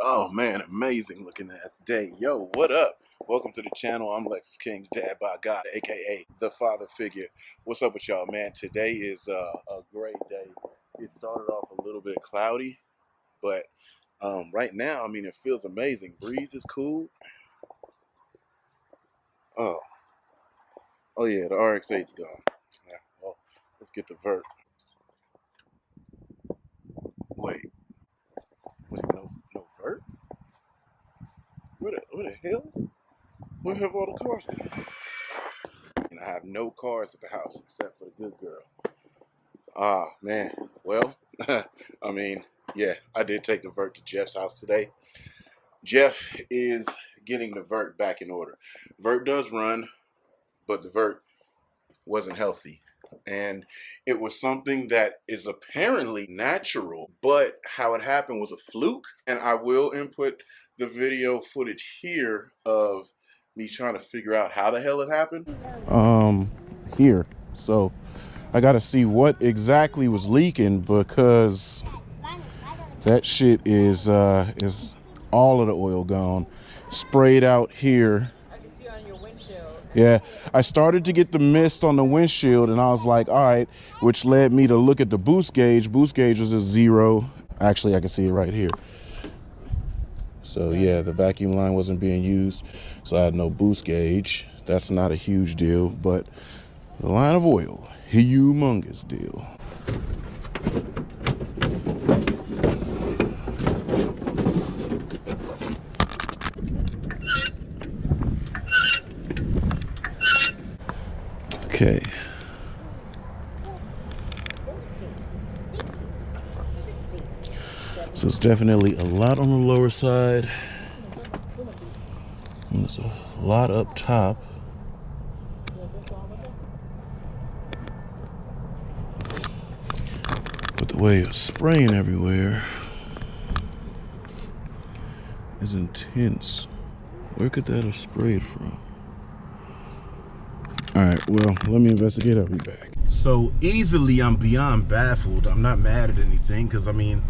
Oh man, amazing looking ass day. Yo, what up? Welcome to the channel. I'm Lex King, Dad by God, aka the father figure. What's up with y'all, man? Today is a great day. It started off a little bit cloudy, but right now, I mean, it feels amazing. Breeze is cool. Oh, oh yeah, the RX-8's gone. Yeah, well, let's get the vert. Wait, no vert? What the hell? Where have all the cars gone? And I have no cars at the house except for the good girl. Ah, man. Well, I mean, yeah, I did take the vert to Jeff's house today. Jeff is getting the vert back in order. Vert does run, but the vert wasn't healthy. And it was something that is apparently natural, but how it happened was a fluke. And I will input the video footage here of me trying to figure out how the hell it happened. Here. So I gotta see what exactly was leaking, because that shit is all of the oil gone. Sprayed out here. I can see on your windshield. Yeah, I started to get the mist on the windshield and I was like, all right, which led me to look at the boost gauge. Boost gauge was a 0. Actually, I can see it right here. So yeah, the vacuum line wasn't being used, so I had no boost gauge. That's not a huge deal, but the line of oil, humongous deal. Okay. So it's definitely a lot on the lower side. And there's a lot up top. But the way it's spraying everywhere is intense. Where could that have sprayed from? All right, well, let me investigate. I'll be back. So easily, I'm beyond baffled. I'm not mad at anything, because I mean,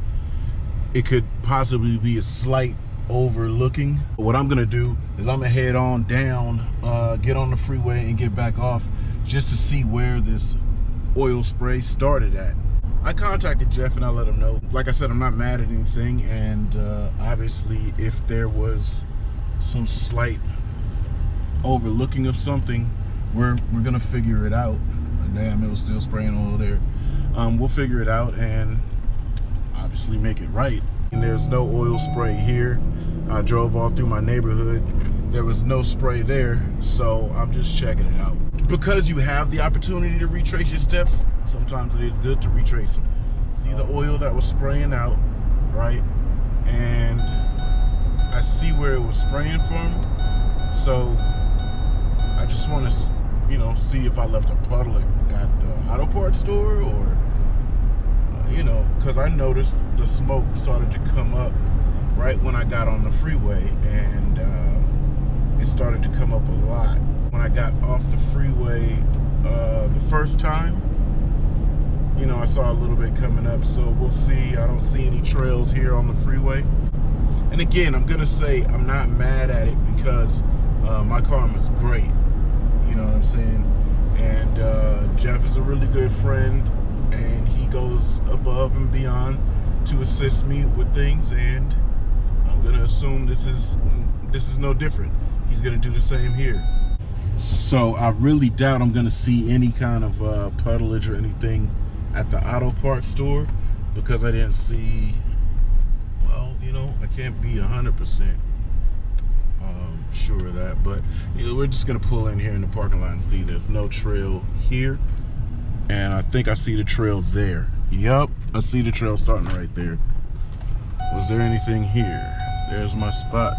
it could possibly be a slight overlooking. What I'm gonna do is I'm gonna head on down, get on the freeway and get back off, just to see where this oil spray started at. I contacted Jeff and I let him know. Like I said, I'm not mad at anything, and obviously if there was some slight overlooking of something, we're gonna figure it out. Damn, it was still spraying oil there. We'll figure it out and obviously make it right. And there's no oil spray here. I drove all through my neighborhood. There was no spray there, so I'm just checking it out. Because you have the opportunity to retrace your steps, sometimes it is good to retrace them. See the oil that was spraying out, right? And I see where it was spraying from, so I just want to, you know, see if I left a puddle at the auto parts store, or you know, because I noticed the smoke started to come up right when I got on the freeway, and it started to come up a lot when I got off the freeway the first time. You know, I saw a little bit coming up, so we'll see. I don't see any trails here on the freeway. And again, I'm gonna say I'm not mad at it, because my karma's great. You know what I'm saying? And Jeff is a really good friend, and he goes above and beyond to assist me with things, and I'm gonna assume this is no different. He's gonna do the same here. So I really doubt I'm gonna see any kind of puddleage or anything at the auto parts store, because I didn't see, well, you know, I can't be 100% sure of that, but you know, we're just gonna pull in here in the parking lot and see. There's no trail here, and I think I see the trail there. Yup, I see the trail starting right there. Was there anything here? There's my spot.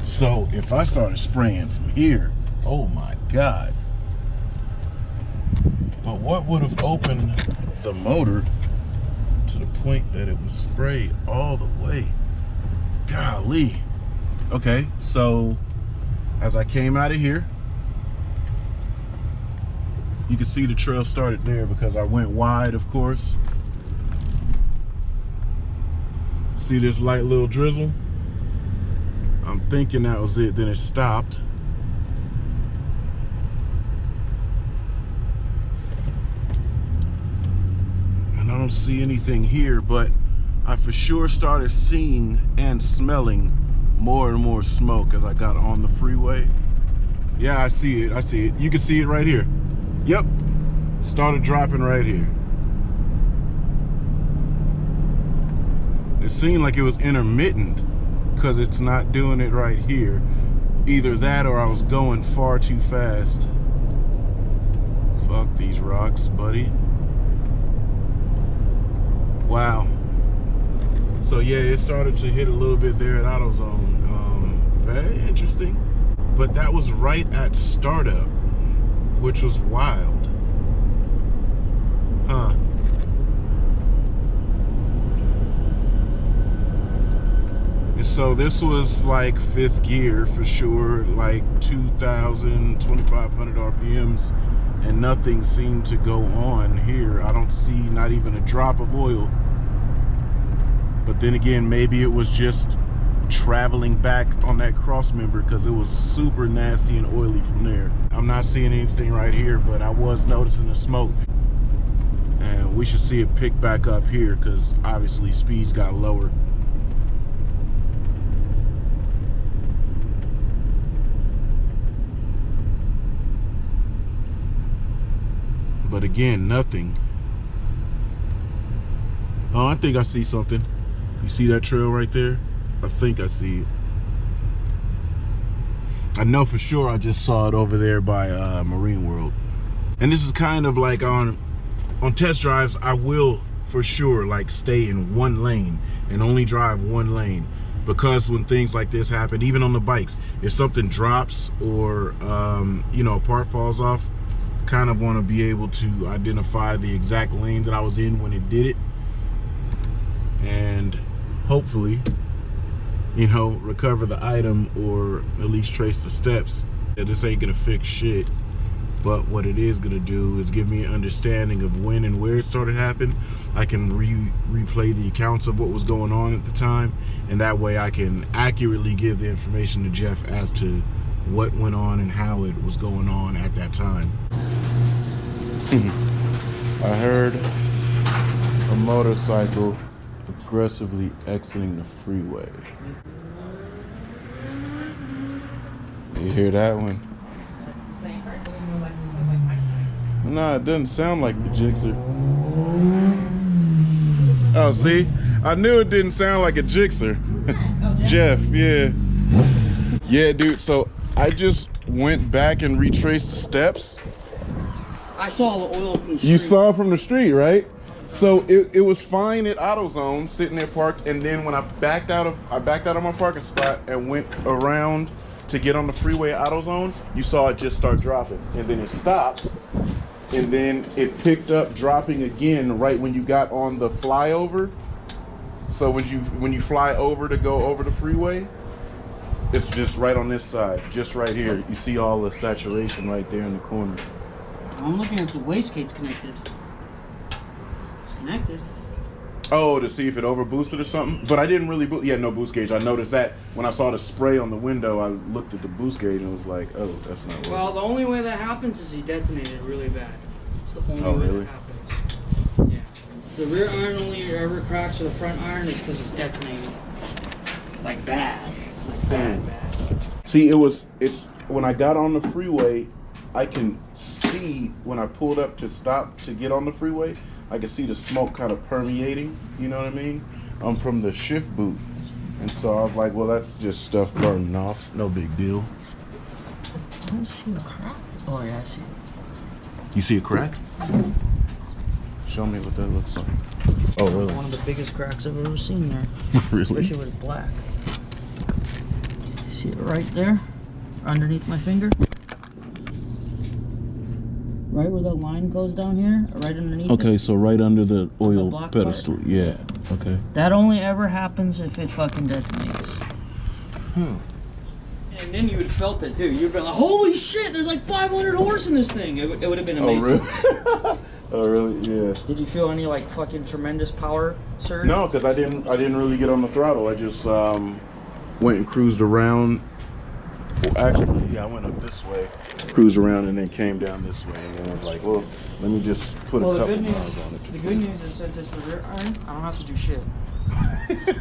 So if I started spraying from here, oh my God. But what would have opened the motor to the point that it was sprayed all the way? Golly. Okay, so as I came out of here, you can see the trail started there because I went wide, of course. See this light little drizzle? I'm thinking that was it, then it stopped. And I don't see anything here, but I for sure started seeing and smelling more and more smoke as I got on the freeway. Yeah, I see it, I see it. You can see it right here. Yep, started dropping right here. It seemed like it was intermittent because it's not doing it right here. Either that or I was going far too fast. Fuck these rocks, buddy. Wow. So yeah, it started to hit a little bit there at AutoZone. Very interesting. But that was right at startup, which was wild. Huh. So this was like 5th gear for sure, like 2,000, 2,500 RPMs, and nothing seemed to go on here. I don't see not even a drop of oil. But then again, maybe it was just traveling back on that cross member because it was super nasty and oily from there. I'm not seeing anything right here, but I was noticing the smoke. And we should see it pick back up here because obviously speeds got lower. But again, nothing. Oh, I think I see something. You see that trail right there? I think I see it. I know for sure I just saw it over there by Marine World. And this is kind of like on test drives, I will for sure like stay in one lane and only drive one lane. Because when things like this happen, even on the bikes, if something drops or you know, a part falls off, kind of want to be able to identify the exact lane that I was in when it did it, and hopefully, you know, recover the item or at least trace the steps. This ain't gonna fix shit, but what it is gonna do is give me an understanding of when and where it started happening. I can replay the accounts of what was going on at the time, and that way I can accurately give the information to Jeff as to what went on and how it was going on at that time. I heard a motorcycle aggressively exiting the freeway. You hear that one? That's the same person. Nah, it doesn't sound like the Gixxer. Oh, see? I knew it didn't sound like a Gixxer. Oh, Jeff, yeah. Yeah, dude, so I just went back and retraced the steps. I saw the oil from the street. You saw it from the street, right? So it was fine at AutoZone, sitting there parked, and then when I backed out of my parking spot and went around to get on the freeway at AutoZone, you saw it just start dropping, and then it stopped, and then it picked up dropping again right when you got on the flyover. So when you fly over to go over the freeway, it's just right on this side, just right here. You see all the saturation right there in the corner. I'm looking at the wastegate's connected. It's connected. Oh, to see if it over boosted or something? But I didn't really boost. Yeah, no boost gauge. I noticed that when I saw the spray on the window, I looked at the boost gauge and was like, oh, that's not working. Well, the only way that happens is he detonated really bad. It's the only way really? that happens. Yeah. The rear iron only ever cracks to the front iron is because it's detonating. Like bad. Like bad. See, it's when I got on the freeway, I can see when I pulled up to stop to get on the freeway, I can see the smoke kind of permeating, you know what I mean? From the shift boot. And so I was like, well, that's just stuff burning off. No big deal. I don't see a crack. Oh, yeah, I see it. You see a crack? Show me what that looks like. Oh, really? One of the biggest cracks I've ever seen there. Really? Especially when it's black. See it right there? Underneath my finger? Right where that line goes down here, right underneath Okay, it. so right under the oil the pedestal. part? Yeah, okay. That only ever happens if it fucking detonates. Huh. And then you would have felt it too. You'd been like, holy shit, there's like 500 horse in this thing. It would have been amazing. Oh, really? Oh really? Yeah. Did you feel any like fucking tremendous power surge? No, because I didn't really get on the throttle. I just went and cruised around. Well, actually, yeah, I went up this way, cruised around, and then came down this way. And then I was like, well, let me just put a couple miles on it. The good news is since it's the rear iron, I don't have to do shit.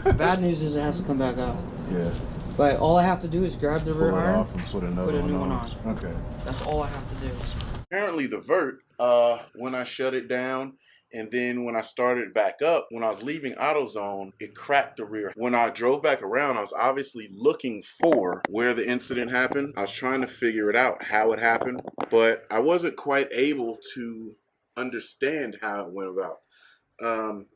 The bad news is it has to come back out. Yeah. But all I have to do is grab the rear iron, off and put a new one on. Okay. That's all I have to do. Apparently the vert, when I shut it down, and then when I started back up, when I was leaving AutoZone, it cracked the rear. When I drove back around, I was obviously looking for where the incident happened. I was trying to figure it out, how it happened, but I wasn't quite able to understand how it went about.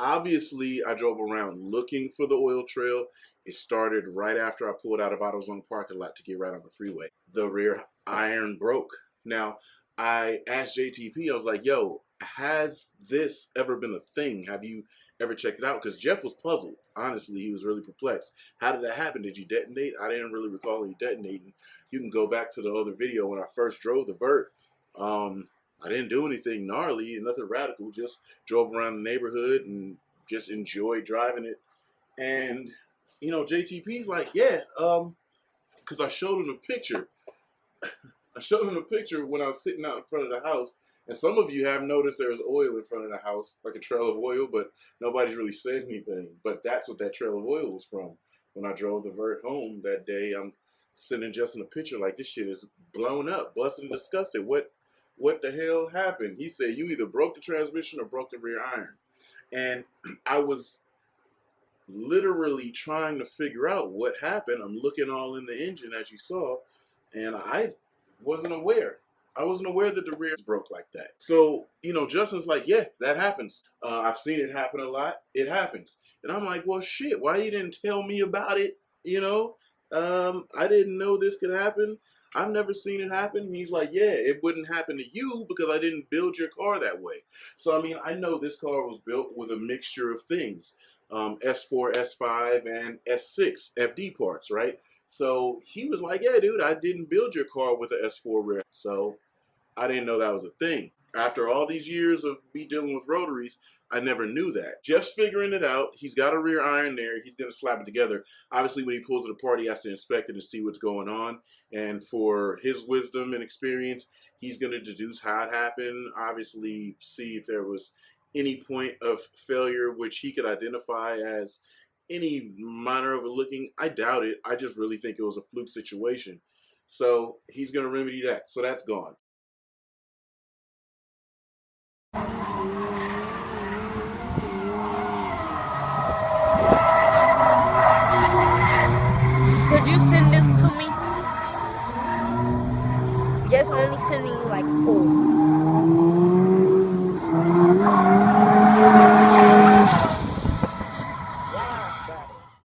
Obviously, I drove around looking for the oil trail. It started right after I pulled out of AutoZone parking lot to get right on the freeway. The rear iron broke. Now, I asked JTP, I was like, yo, has this ever been a thing? Have you ever checked it out? Because Jeff was puzzled. Honestly, he was really perplexed. How did that happen? Did you detonate? I didn't really recall any detonating. You can go back to the other video when I first drove the vert. I didn't do anything gnarly and nothing radical. Just drove around the neighborhood and just enjoyed driving it. And, you know, JTP's like, yeah, because I showed him a picture. I showed him a picture when I was sitting out in front of the house. And some of you have noticed there was oil in front of the house, like a trail of oil, but nobody's really said anything. But that's what that trail of oil was from. When I drove the vert home that day, I'm sending Justin a picture like, this shit is blown up, busted and disgusted. What the hell happened? He said, you either broke the transmission or broke the rear iron. And I was literally trying to figure out what happened. I'm looking all in the engine, as you saw, and I wasn't aware. I wasn't aware that the rear broke like that. So, you know, Justin's like, yeah, that happens. I've seen it happen a lot. It happens. And I'm like, well, shit, why you didn't tell me about it? You know, I didn't know this could happen. I've never seen it happen. And he's like, yeah, it wouldn't happen to you because I didn't build your car that way. So, I mean, I know this car was built with a mixture of things, S4, S5, and S6 FD parts, right? So he was like, yeah, dude, I didn't build your car with an S4 rear. So I didn't know that was a thing. After all these years of me dealing with rotaries, I never knew that. Jeff's figuring it out. He's got a rear iron there. He's going to slap it together. Obviously, when he pulls it apart, he has to inspect it and see what's going on. And for his wisdom and experience, he's going to deduce how it happened. Obviously, see if there was any point of failure which he could identify as any minor overlooking. I doubt it. I just really think it was a fluke situation. So he's going to remedy that. So that's gone. Could you send this to me? Just only sending you like 4.